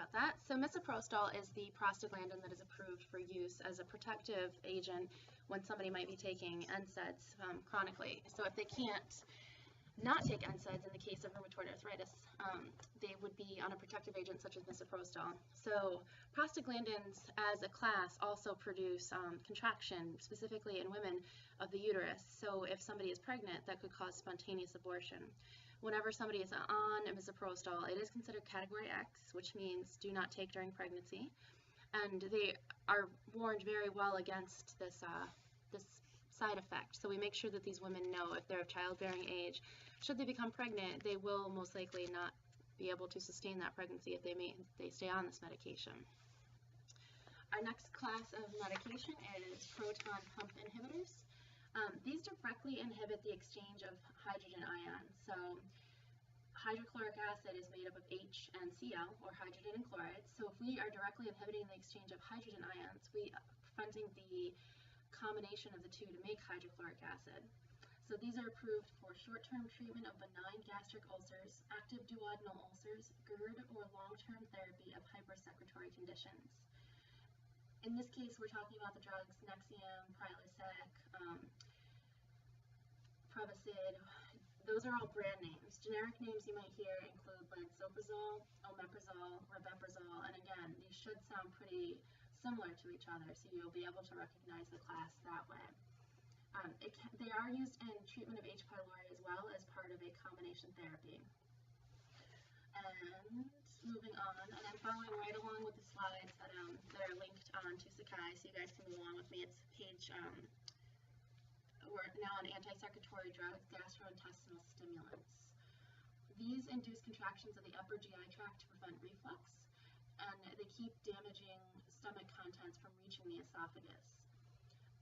about that. So misoprostol is the prostaglandin that is approved for use as a protective agent when somebody might be taking NSAIDs chronically. So if they can't not take NSAIDs in the case of rheumatoid arthritis, they would be on a protective agent such as misoprostol. So prostaglandins as a class also produce contraction, specifically in women of the uterus. So if somebody is pregnant, that could cause spontaneous abortion. Whenever somebody is on misoprostol, it is considered category X, which means do not take during pregnancy. And they are warned very well against this side effect. So we make sure that these women know if they're of childbearing age, should they become pregnant, they will most likely not be able to sustain that pregnancy if they stay on this medication. Our next class of medication is proton pump inhibitors. These directly inhibit the exchange of hydrogen ions. So hydrochloric acid is made up of H and Cl, or hydrogen and chloride. So if we are directly inhibiting the exchange of hydrogen ions, we are preventing the combination of the two to make hydrochloric acid. So these are approved for short-term treatment of benign gastric ulcers, active duodenal ulcers, GERD, or long-term therapy of hypersecretory conditions. In this case, we're talking about the drugs Nexium, Prilosec, Prevacid. Those are all brand names. Generic names you might hear include lansoprazole, omeprazole, rabeprazole, and again, these should sound pretty similar to each other, so you'll be able to recognize the class that way. They are used in treatment of H. pylori as well as part of a combination therapy. And moving on, and I'm following right along with the slides that are linked on to Sakai, so you guys can move along with me. It's page, we're now on anti-secretory drugs, gastrointestinal stimulants. These induce contractions of the upper GI tract to prevent reflux, and they keep damaging stomach contents from reaching the esophagus.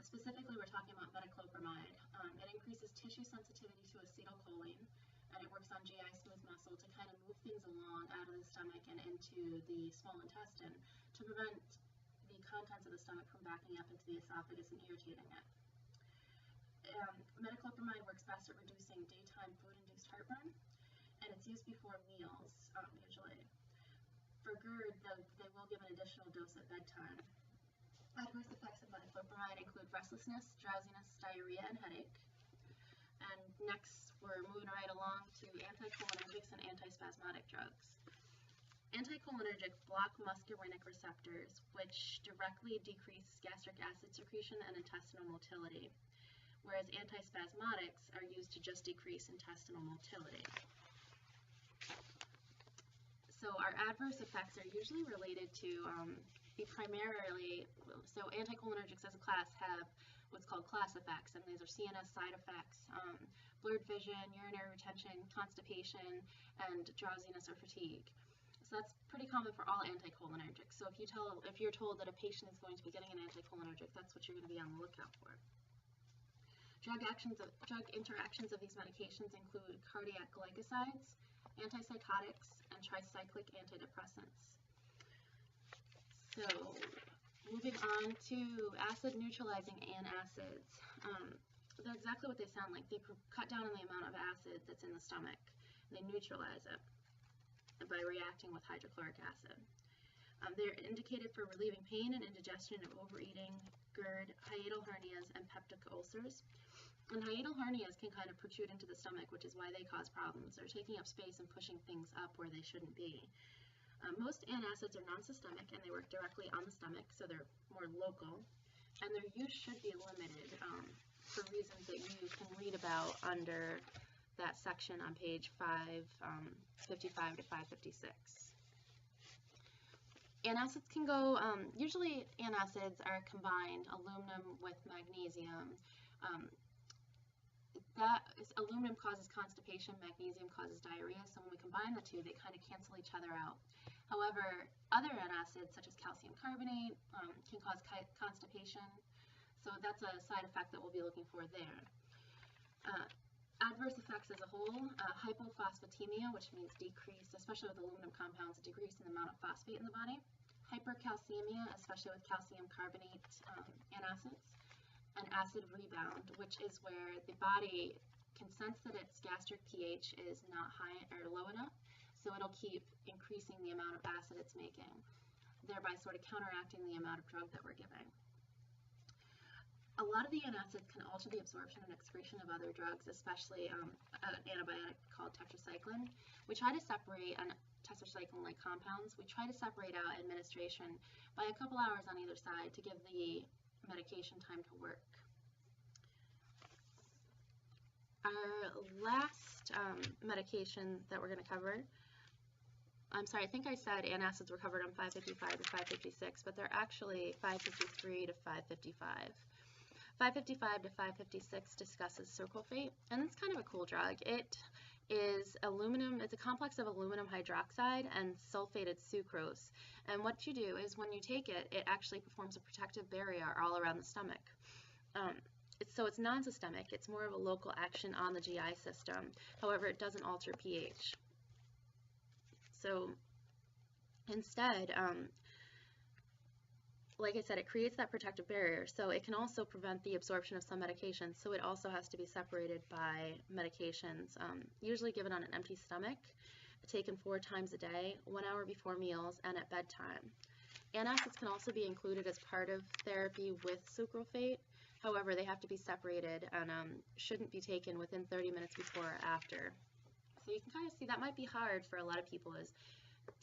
Specifically, we're talking about metoclopramide. It increases tissue sensitivity to acetylcholine, and it works on GI smooth muscle to kind of move things along out of the stomach and into the small intestine to prevent the contents of the stomach from backing up into the esophagus and irritating it. Metoclopramide works best at reducing daytime food-induced heartburn, and it's used before meals, usually. For GERD, they will give an additional dose at bedtime. Adverse effects of metoclopramide include restlessness, drowsiness, diarrhea, and headache. And next, we're moving right along to anticholinergics and antispasmodic drugs. Anticholinergics block muscarinic receptors, which directly decrease gastric acid secretion and intestinal motility, whereas antispasmodics are used to just decrease intestinal motility. So our adverse effects are usually related to so anticholinergics as a class have what's called class effects, and these are CNS side effects, blurred vision, urinary retention, constipation, and drowsiness or fatigue. So that's pretty common for all anticholinergics. So if you're told that a patient is going to be getting an anticholinergic, that's what you're going to be on the lookout for. Drug interactions of these medications include cardiac glycosides, antipsychotics, and tricyclic antidepressants. So, moving on to acid neutralizing antacids. They're exactly what they sound like. They cut down on the amount of acid that's in the stomach. They neutralize it by reacting with hydrochloric acid. They're indicated for relieving pain and indigestion of overeating, GERD, hiatal hernias, and peptic ulcers. And hiatal hernias can kind of protrude into the stomach, which is why they cause problems. They're taking up space and pushing things up where they shouldn't be. Most antacids are non-systemic, and they work directly on the stomach, so they're more local. And their use should be limited for reasons that you can read about under that section on page 555 to 556. Antacids can go, usually antacids are combined, aluminum with magnesium. Aluminum causes constipation, magnesium causes diarrhea, so when we combine the two, they kind of cancel each other out. However, other antacids, such as calcium carbonate, can cause constipation, so that's a side effect that we'll be looking for there. Adverse effects as a whole, hypophosphatemia, which means decrease, especially with aluminum compounds, a decrease in the amount of phosphate in the body. Hypercalcemia, especially with calcium carbonate antacids. And acid rebound, which is where the body can sense that its gastric pH is not high or low enough, so it'll keep increasing the amount of acid it's making, thereby sort of counteracting the amount of drug that we're giving. A lot of the antacids can alter the absorption and excretion of other drugs, especially an antibiotic called tetracycline. We try to separate tetracycline-like compounds. We try to separate out administration by a couple hours on either side to give the medication time to work. Our last medication that we're going to cover, I'm sorry, I think I said antacids were covered on 555 to 556, but they're actually 553 to 555. 555 to 556 discusses sucralfate, and it's kind of a cool drug. It is aluminum, it's a complex of aluminum hydroxide and sulfated sucrose. And what you do is when you take it, it actually performs a protective barrier all around the stomach. So it's non-systemic, it's more of a local action on the GI system. However, it doesn't alter pH. So instead, like I said, it creates that protective barrier, so it can also prevent the absorption of some medications, so it also has to be separated by medications, usually given on an empty stomach, taken 4 times a day, 1 hour before meals, and at bedtime. Antacids can also be included as part of therapy with sucralfate. However, they have to be separated and shouldn't be taken within 30 minutes before or after. So you can kind of see that might be hard for a lot of people, is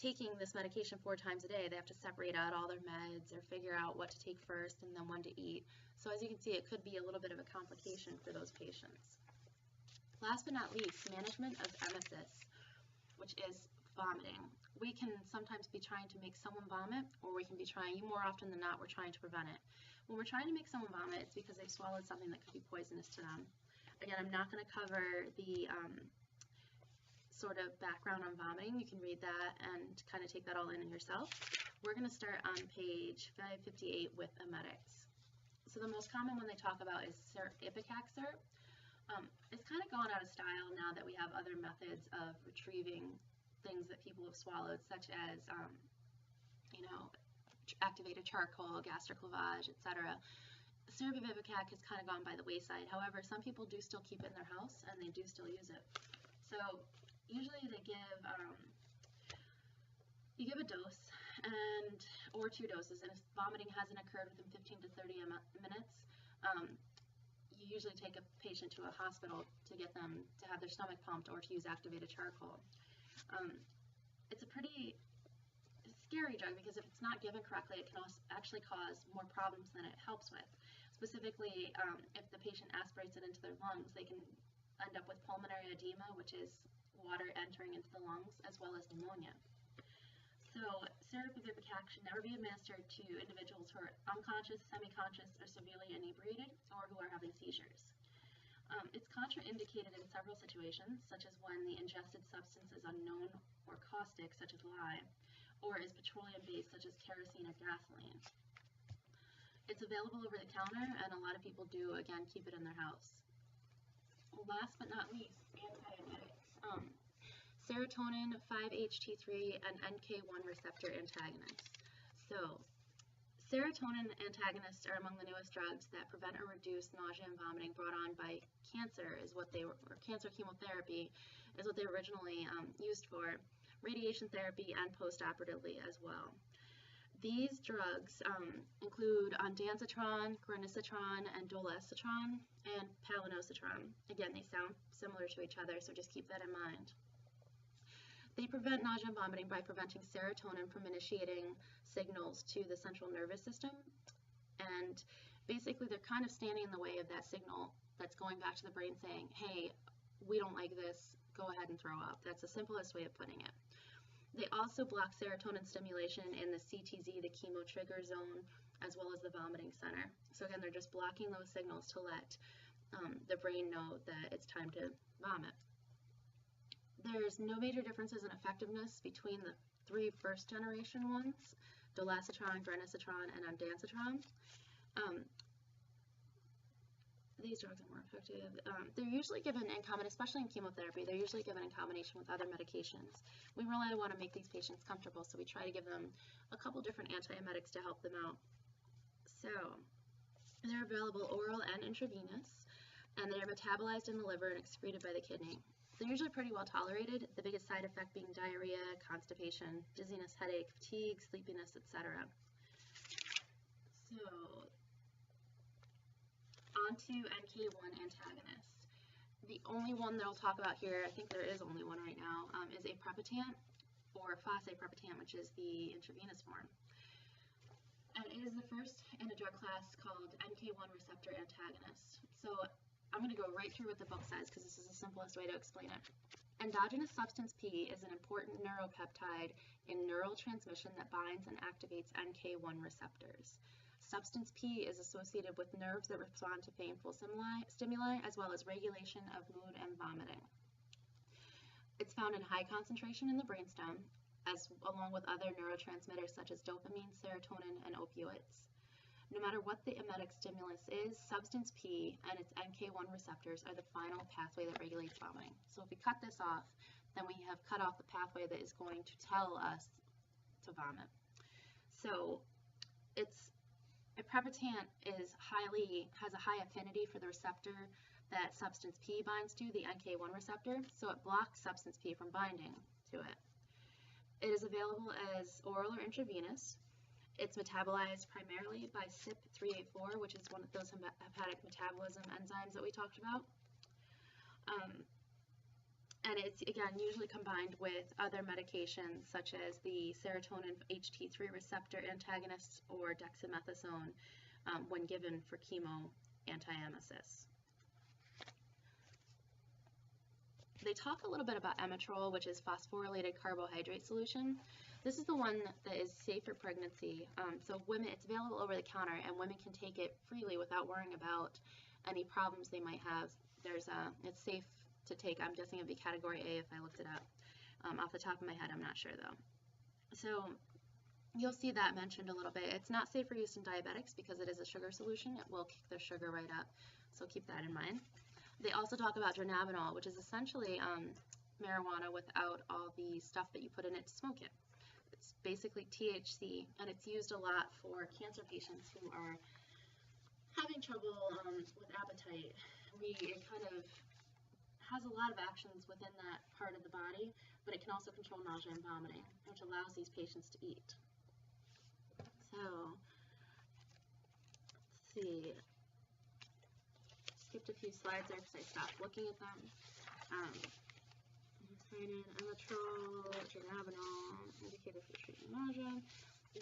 taking this medication 4 times a day. They have to separate out all their meds or figure out what to take first and then when to eat. So as you can see, it could be a little bit of a complication for those patients. Last but not least, management of emesis, which is vomiting. We can sometimes be trying to make someone vomit, or we can be trying, more often than not, we're trying to prevent it. When we're trying to make someone vomit, it's because they've swallowed something that could be poisonous to them. Again, I'm not going to cover the sort of background on vomiting. You can read that and kind of take that all in yourself. We're going to start on page 558 with emetics. So the most common one they talk about is Ipecac syrup. It's kind of gone out of style now that we have other methods of retrieving things that people have swallowed, such as, you know, activated charcoal, gastric lavage, etc. Syrup of Ipecac has kind of gone by the wayside. However, some people do still keep it in their house and they do still use it. So usually they give, you give a dose or 2 doses, and if vomiting hasn't occurred within 15 to 30 minutes, you usually take a patient to a hospital to get them to have their stomach pumped or to use activated charcoal. It's a pretty scary drug because if it's not given correctly, it can actually cause more problems than it helps with. Specifically, if the patient aspirates it into their lungs, they can end up with pulmonary edema, which is water entering into the lungs, as well as pneumonia. So syrup of Ipecac should never be administered to individuals who are unconscious, semi-conscious, or severely inebriated, or who are having seizures. It's contraindicated in several situations, such as when the ingested substance is unknown or caustic, such as lye, or is petroleum-based, such as kerosene or gasoline. It's available over the counter, and a lot of people do, again, keep it in their house. Last but not least, antiemetics. Serotonin, 5-HT3, and NK1 receptor antagonists. So, serotonin antagonists are among the newest drugs that prevent or reduce nausea and vomiting brought on by cancer, or cancer chemotherapy, is what they originally used for, radiation therapy, and post-operatively as well. These drugs include ondansetron, granisetron, and dolasetron, and palonosetron. Again, they sound similar to each other, so just keep that in mind. They prevent nausea and vomiting by preventing serotonin from initiating signals to the central nervous system, and basically they're kind of standing in the way of that signal that's going back to the brain saying, hey, we don't like this, go ahead and throw up. That's the simplest way of putting it. They also block serotonin stimulation in the CTZ, the chemo trigger zone, as well as the vomiting center. So again, they're just blocking those signals to let the brain know that it's time to vomit. There's no major differences in effectiveness between the 3 first-generation ones, dolasetron, granisetron, and ondansetron. These drugs are more effective. They're usually given in combination, especially in chemotherapy, they're usually given in combination with other medications. We really want to make these patients comfortable, so we try to give them a couple different antiemetics to help them out. So, they're available oral and intravenous, and they're metabolized in the liver and excreted by the kidney. They're usually pretty well tolerated, the biggest side effect being diarrhea, constipation, dizziness, headache, fatigue, sleepiness, etc. So, on to NK1 antagonists. The only one that I'll talk about here, I think there is only one right now, is aprepitant, or fosaprepitant, which is the intravenous form. And it is the first in a drug class called NK1 receptor antagonist. So I'm going to go right through what the book says because this is the simplest way to explain it. Endogenous substance P is an important neuropeptide in neural transmission that binds and activates NK1 receptors. Substance P is associated with nerves that respond to painful stimuli as well as regulation of mood and vomiting. It's found in high concentration in the brainstem, along with other neurotransmitters such as dopamine, serotonin, and opioids. No matter what the emetic stimulus is, substance P and its NK1 receptors are the final pathway that regulates vomiting. So if we cut this off, then we have cut off the pathway that is going to tell us to vomit. So aprepitant has a high affinity for the receptor that substance P binds to, the NK1 receptor, so it blocks substance P from binding to it. It is available as oral or intravenous. It's metabolized primarily by CYP3A4, which is one of those hepatic metabolism enzymes that we talked about. And it's, again, usually combined with other medications such as the serotonin HT3 receptor antagonists or dexamethasone when given for chemo anti-emesis. They talk a little bit about Emetrol, which is phosphorylated carbohydrate solution. This is the one that is safe for pregnancy. So women, it's available over the counter, and women can take it freely without worrying about any problems they might have. It's safe to take. I'm guessing it'd be category A if I looked it up. Off the top of my head, I'm not sure though. So you'll see that mentioned a little bit. It's not safe for use in diabetics because it is a sugar solution. It will kick their sugar right up. So keep that in mind. They also talk about dronabinol, which is essentially marijuana without all the stuff that you put in it to smoke it. It's basically THC, and it's used a lot for cancer patients who are having trouble with appetite. It kind of has a lot of actions within that part of the body, but it can also control nausea and vomiting, which allows these patients to eat. So, let's see. Skipped a few slides there because I stopped looking at them. Emetrol, dronabinol, indicated for treating nausea.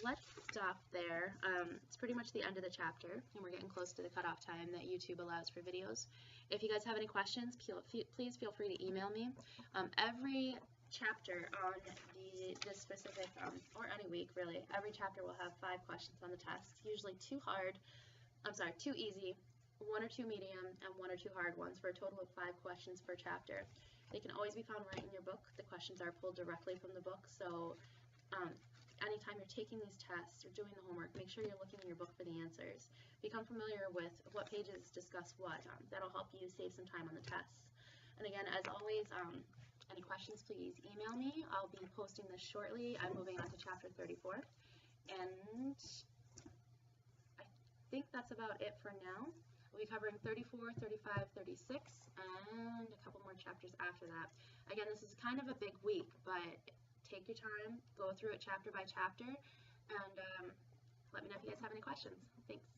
Let's stop there. It's pretty much the end of the chapter, and we're getting close to the cutoff time that YouTube allows for videos. If you guys have any questions, please feel free to email me. Every chapter on this specific, or any week really, every chapter will have 5 questions on the test, usually 2 easy, 1 or 2 medium, and 1 or 2 hard ones for a total of 5 questions per chapter. They can always be found right in your book. The questions are pulled directly from the book, so anytime you're taking these tests or doing the homework, make sure you're looking in your book for the answers. Become familiar with what pages discuss what. That'll help you save some time on the tests. And again, as always, any questions, please email me. I'll be posting this shortly. I'm moving on to chapter 34. And I think that's about it for now. We'll be covering 34, 35, 36, and a couple more chapters after that. Again, this is kind of a big week, but take your time, go through it chapter by chapter, and let me know if you guys have any questions. Thanks.